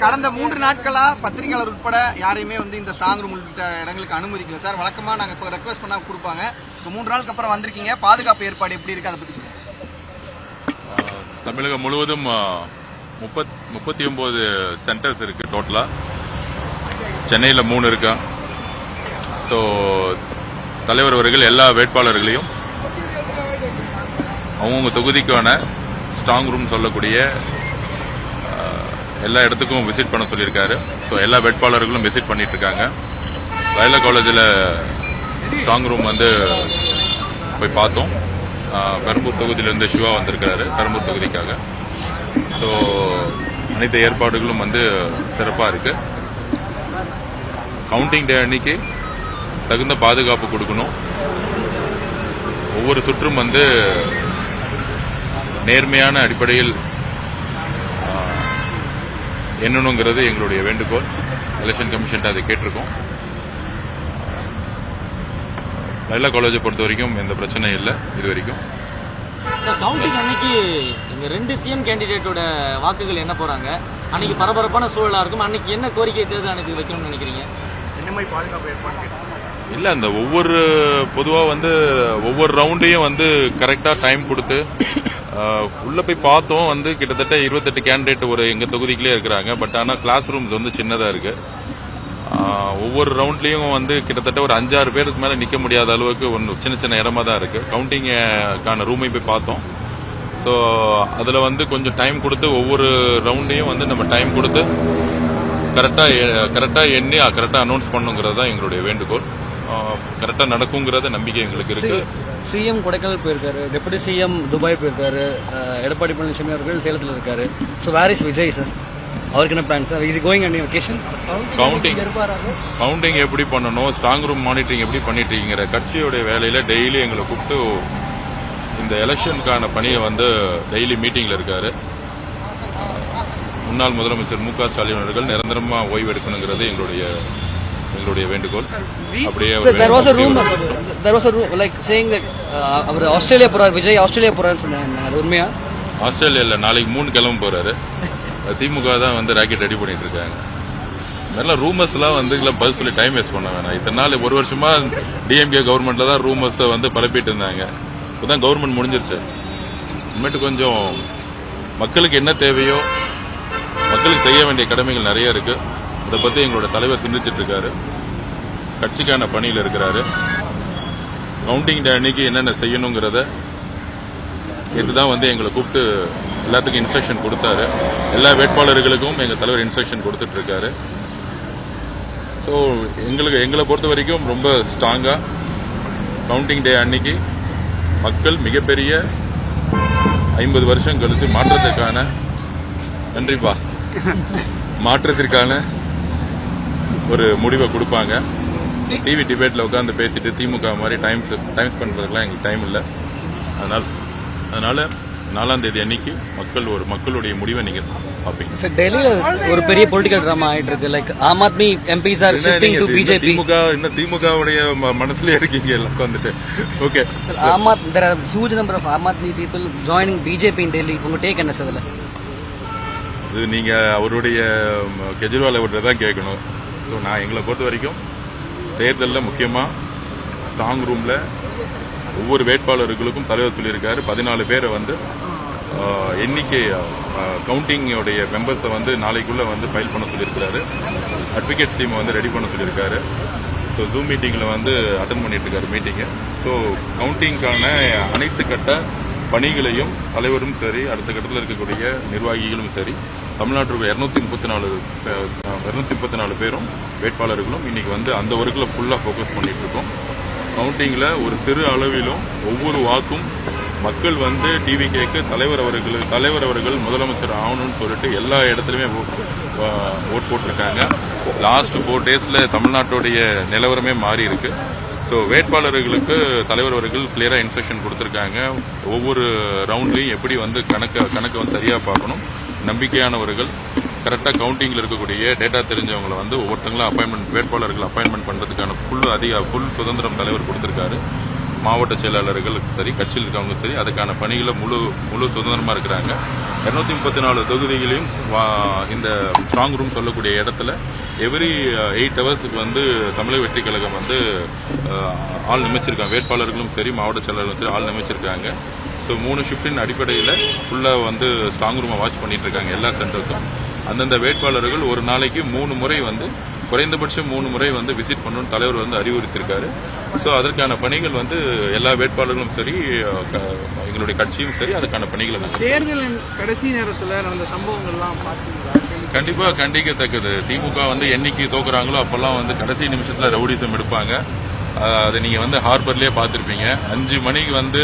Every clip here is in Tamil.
கடந்த 3 நாட்களா பத்திரிகையாளர் உட்பட யாரையுமே இந்த ஸ்ட்ராங் ரூம் உள்ளிட்ட இடங்களுக்கு அனுமதிக்கல சார். வழக்கமா நாங்க இப்ப ரெக்வஸ்ட் பண்ணா கொடுப்பாங்க. 3 நாளுக்கு அப்புறம் வந்திருக்கீங்க, பாதுகாப்பு ஏற்பாடு எப்படி இருக்கு, அதை பத்தி தமிழகம் முழுவதும் 39 சென்டர்ஸ் இருக்கு டோட்டலா. சென்னையில் 3 இருக்கா. ஸோ தலைவர் அவர்கள் எல்லா வேட்பாளர்களையும் அவங்கவுங்க தொகுதிக்கான ஸ்ட்ராங் ரூம் சொல்லக்கூடிய எல்லா இடத்துக்கும் விசிட் பண்ண சொல்லியிருக்காரு. ஸோ எல்லா வேட்பாளர்களும் விசிட் பண்ணிட்டு இருக்காங்க. லயோலா காலேஜில் ஸ்ட்ராங் ரூம் போய் பார்த்தோம். பெரம்பூர் தொகுதியிலிருந்து சிவா வந்திருக்காரு பெரம்பூர் தொகுதிக்காக. ஸோ அனைத்து ஏற்பாடுகளும் சிறப்பாக இருக்கு. கவுண்டிங் டே அன்னைக்கு தகுந்த பாதுகாப்பு கொடுக்கணும். ஒவ்வொரு சுற்றும் நேர்மையான அடிப்படையில் என்னணுங்கிறது எங்களுடைய வேண்டுகோள். எலெக்ஷன் கமிஷன் அதை கேட்டிருக்கோம். லயோலா காலேஜை பொறுத்த வரைக்கும் எந்த பிரச்சனையும் இல்லை இது வரைக்கும். கவுண்டிங் அன்னைக்கு இங்க 2 சிஎம் கேண்டிடேட்டோட வாக்குகள் என்ன போறாங்க, அன்னைக்கு பரபரப்பான சூழலா இருக்கும். அன்னைக்கு என்ன கோரிக்கை தேர்தல் அன்னைக்கு வைக்கணும்னு நினைக்கிறீங்க? என்ன மாதிரி பாதுகாப்பு ஏற்பாடு? இல்ல, அந்த ஒவ்வொரு பொதுவா ஒவ்வொரு ரவுண்டையும் கரெக்டா டைம் கொடுத்து உள்ள போய் பார்த்தோம். கிட்டத்தட்ட 28 கேண்டிடேட் எங்க தொகுதிக்குள்ளே இருக்கிறாங்க. பட் ஆனா கிளாஸ் ரூம்ஸ் சின்னதா இருக்கு. ஒவ்வொரு ரவுண்ட்லயும் கிட்டத்தட்ட ஒரு 5-6 பேருக்கு மேல நிக்க முடியாத அளவுக்கு சின்ன சின்ன இடமா தான் இருக்கு. கவுண்டிங்கான ரூமை போய் பார்த்தோம். ஸோ அதுல கொஞ்சம் டைம் கொடுத்து ஒவ்வொரு ரவுண்டையும் நம்ம டைம் கொடுத்து கரெக்டா எண்ணி கரெக்டா அனௌன்ஸ் பண்ணுங்கிறது தான் எங்களுடைய வேண்டுகோள். கரெக்டா நடக்குங்கிறத நம்பிக்கை எங்களுக்கு இருக்கு. சிஎம் கொடைக்கானல் போயிருக்காரு, டெபுட்டி சிஎம் துபாய் போயிருக்காரு, எடப்பாடி பழனிசாமி அவர்கள் சேலத்தில் இருக்காரு. So where is Vijay sir? அவருக்கு என்ன plan sir? Is going and vacation? Counting எப்படி பண்ணணும், ஸ்ட்ராங் ரூம் மானிட்டரிங் எப்படி பண்ணிட்டு இருக்கீங்கிற கட்சியோட வேலையில டெய்லி எங்களை கூப்பிட்டு இந்த எலெக்ஷனுக்கான பணியை டெய்லி மீட்டிங்ல இருக்காரு. முன்னாள் முதலமைச்சர் மு க ஸ்டாலின் அவர்கள் நிரந்தரமா ஓய்வு எடுக்கணுங்கிறது எங்களுடைய வேண்டுகோள். அப்படியே அவர் ஆஸ்திரேலியா போறாரு, விஜய் ஆஸ்திரேலியா போறாரு சொன்னாங்க, அது உண்மையா? ஆஸ்திரேலியால நாளைக்கு 3 கிளம்ப போறாரு. திமுக தான் ராக்கெட் ரெடி பண்ணிட்டு இருக்காங்க. நல்லா ரூமர்ஸ் எல்லாம் பதில் சொல்லி டைம் வேஸ்ட் பண்ண வேணாம். இத்தனை நாள் 1 வருஷமா டிஎம்கே கவர்மெண்ட்ல தான் ரூமர்ஸ் பரப்பிட்டு இருந்தாங்க. இப்பதான் கவர்மெண்ட் முடிஞ்சிருச்சு. இனிமேட்டு கொஞ்சம் மக்களுக்கு என்ன தேவையோ, மக்களுக்கு செய்ய வேண்டிய கடமைகள் நிறைய இருக்கு. அதை பத்தி எங்களோட தலைவர் சிந்திச்சிட்டு இருக்காரு. கட்சிக்கான பணியில் இருக்கிறாரு. கவுண்டிங் டே அன்னைக்கு என்னென்ன செய்யணுங்கிறத இதுதான் எங்களை கூப்பிட்டு எல்லாத்துக்கும் இன்ஸ்ட்ரக்ஷன் கொடுத்தாரு. எல்லா வேட்பாளர்களுக்கும் எங்க தலைவர் இன்ஸ்ட்ரக்ஷன் கொடுத்துட்டு இருக்காரு. ஸோ எங்களை பொறுத்த வரைக்கும் ரொம்ப ஸ்ட்ராங்கா கவுண்டிங் டே அன்னைக்கு மக்கள் மிகப்பெரிய 50 வருஷம் கழிச்சு மாற்றத்திற்கான ஒரு முடிவை கொடுப்பாங்க. டிவி டிபேட்ல உட்காந்து பேசிட்டு திமுக மாதிரி டைம் ஸ்பெண்ட் பண்றதுக்கெல்லாம் எங்களுக்கு டைம் இல்லை. அதனால 4ஆம் தேதி அன்னைக்கு மக்களுடைய முடிவை நீங்க பாப்பீங்க. சார், டெல்லியில ஒரு பெரிய பொலிட்டிக்கல் டிராமா ஆயிட்டு இருக்கு. Like Aam Aadmi MPs are shifting to BJP. திமுகவுடைய மனசுல இருக்கீங்க எல்லாம் okay. there are huge number of Aam Aadmi people joining BJP in Delhi. உங்க டேக் என்ன சார்? இது நீங்க அவருடைய கெஜ்ரிவால் அவர்கிட்ட தான் கேட்கணும். ஸோ எங்களை பொறுத்த வரைக்கும் தேர்தலில் முக்கியமா ஸ்ட்ராங் ரூம்ல ஒவ்வொரு வேட்பாளர்களுக்கும் தலைவர் சொல்லியிருக்காரு. 14 பேரை எண்ணிக்கை கவுண்டிங்கோடைய மெம்பர்ஸை நாளைக்குள்ள ஃபைல் பண்ண சொல்லியிருக்காரு. அட்வொகேட்ஸ் டீம் ரெடி பண்ண சொல்லியிருக்காரு. ஸோ ஜூம் மீட்டிங்ல அட்டன் பண்ணிட்டு இருக்காரு மீட்டிங்கை. ஸோ கவுண்டிங்கான அனைத்து கட்ட பணிகளையும் தலைவரும் சரி, அடுத்த கட்டத்தில் இருக்கக்கூடிய நிர்வாகிகளும் சரி, தமிழ்நாட்டில் 234 பேரும் வேட்பாளர்களும் இன்னைக்கு அந்த ஒர்க்கில் ஃபுல்லா ஃபோக்கஸ் பண்ணிட்டு இருக்கோம். கவுண்டிங்ல ஒரு சிறு அளவிலும் ஒவ்வொரு வாக்கும் மக்கள் டிவி கேக்கு தலைவர் அவர்கள் முதலமைச்சர் ஆகணும்னு சொல்லிட்டு எல்லா இடத்துலயுமே ஓட் போட்டிருக்காங்க. லாஸ்ட் 4 டேஸ்ல தமிழ்நாட்டுடைய நிலவரமே மாறி இருக்கு. ஸோ வேட்பாளர்களுக்கு தலைவர் அவர்கள் கிளியரா இன்ஸ்ட்ரக்ஷன் கொடுத்திருக்காங்க. ஒவ்வொரு ரவுண்ட்லையும் எப்படி கணக்கை சரியா பார்க்கணும். நம்பிக்கையானவர்கள் கரெக்டா கவுண்டிங்ல இருக்கக்கூடிய டேட்டா தெரிஞ்சவங்களை ஒவ்வொருத்தங்களும் வேட்பாளர்கள் அப்பாயின்மெண்ட் பண்றதுக்கான ஃபுல் சுதந்திரம் தலைவர் கொடுத்திருக்காரு. மாவட்ட செயலாளர்களும் சரி, கட்சியில் இருக்கவங்களும் சரி, அதுக்கான பணிகளை முழு சுதந்திரமா இருக்கிறாங்க. 234 தொகுதிகளையும் இந்த ஸ்ட்ராங் ரூம் சொல்லக்கூடிய இடத்துல எவ்ரி 8 ஹவர்ஸுக்கு வந்து தமிழக வெற்றி கழகம் வந்து ஆள் நியமிச்சிருக்காங்க. வேட்பாளர்களும் சரி, மாவட்ட செயலாளர்களும் சரி ஆள் நியமிச்சிருக்காங்க. ஸோ 3 ஷிஃப்டின் அடிப்படையில் ஃபுல்லாக வந்து ஸ்ட்ராங் ரூமை வாட்ச் பண்ணிட்டு இருக்காங்க எல்லா சென்டர்ஸும். அந்தந்த வேட்பாளர்கள் ஒரு நாளைக்கு 3 முறை வந்து குறைந்தபட்சம் 3 முறை வந்து விசிட் பண்ணணும்னு தலைவர் வந்து அறிவுறுத்தியிருக்காரு. ஸோ அதற்கான பணிகள் வந்து எல்லா வேட்பாளர்களும் சரி, எங்களுடைய கட்சியும் சரி, அதுக்கான பணிகளை தேர்தலின் கடைசி நேரத்தில் நடந்த சம்பவங்கள்லாம் பார்த்தீங்களா? கண்டிப்பா கண்டிக்கத்தக்கது. திமுக வந்து என்னைக்கு தோக்குறாங்களோ அப்பெல்லாம் வந்து கடைசி நிமிஷத்துல ரவுடிசம் எடுப்பாங்க. அதை நீங்க வந்து ஹார்பர்லயே பார்த்திருப்பீங்க. 5 மணிக்கு வந்து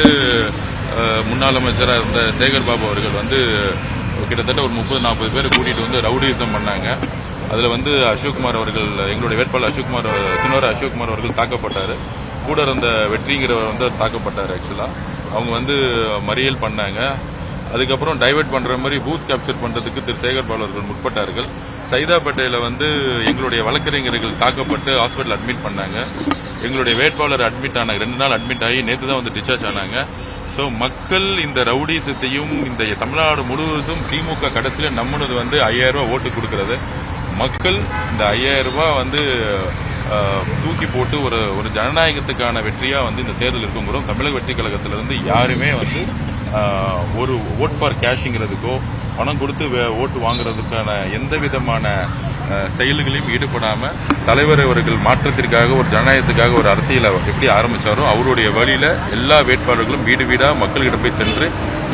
முன்னாள் அமைச்சராக இருந்த சேகர் பாபு அவர்கள் வந்து கிட்டத்தட்ட ஒரு 30-40 பேர் கூட்டிட்டு வந்து ரவுடிசம் பண்ணாங்க. அதுல வந்து அசோக்குமார் அவர்கள், எங்களுடைய வேட்பாளர் அசோக்குமார், சின்னோர அசோக்குமார் அவர்கள் தாக்கப்பட்டாரு. கூட இருந்த வெற்றிங்கிறவர் வந்து தாக்கப்பட்டார். ஆக்சுவலா அவங்க வந்து மறியல் பண்ணாங்க. அதுக்கப்புறம் டைவர்ட் பண்ற மாதிரி பூத் கேப்சர் பண்றதுக்கு திரு சேகர் பாபு அவர்கள் முற்பட்டார்கள். சைதாப்பேட்டையில வந்து எங்களுடைய வழக்கறிஞர்கள் தாக்கப்பட்டு ஹாஸ்பிட்டல் அட்மிட் பண்ணாங்க. எங்களுடைய வேட்பாளர் அட்மிட் ஆனாங்க. 2 நாள் அட்மிட் ஆகி நேற்று தான் வந்து டிஸ்சார்ஜ் ஆனாங்க. ஸோ மக்கள் இந்த ரவுடிசத்தையும் இந்த தமிழ்நாடு முழுவதும் திமுக கடைசியில் நம்பினது வந்து 5000 ரூபாய் ஓட்டு கொடுக்கறது. மக்கள் இந்த 5000 ரூபாய் வந்து தூக்கி போட்டு ஒரு ஜனநாயகத்துக்கான வெற்றியா வந்து இந்த தேர்தல் இருக்கும்போதும் தமிழக வெற்றி கழகத்திலிருந்து யாருமே வந்து ஒரு ஓட் ஃபார் கேஷிங்கிறதுக்கோ பணம் கொடுத்து ஓட்டு வாங்குறதுக்கான எந்த விதமான செயல்களையும் ஈடுபடாம தலைவர் அவர்கள் மாற்றத்திற்காக, ஒரு ஜனநாயகத்துக்காக ஒரு அரசியலை எப்படி ஆரம்பிச்சாரோ அவருடைய வழியில எல்லா வேட்பாளர்களும் வீடு வீடா மக்கள்கிட்ட போய் சென்று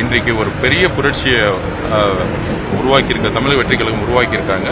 இன்றைக்கு ஒரு பெரிய புரட்சியை உருவாக்கியிருக்க தமிழக வெற்றி கழகம் உருவாக்கியிருக்காங்க.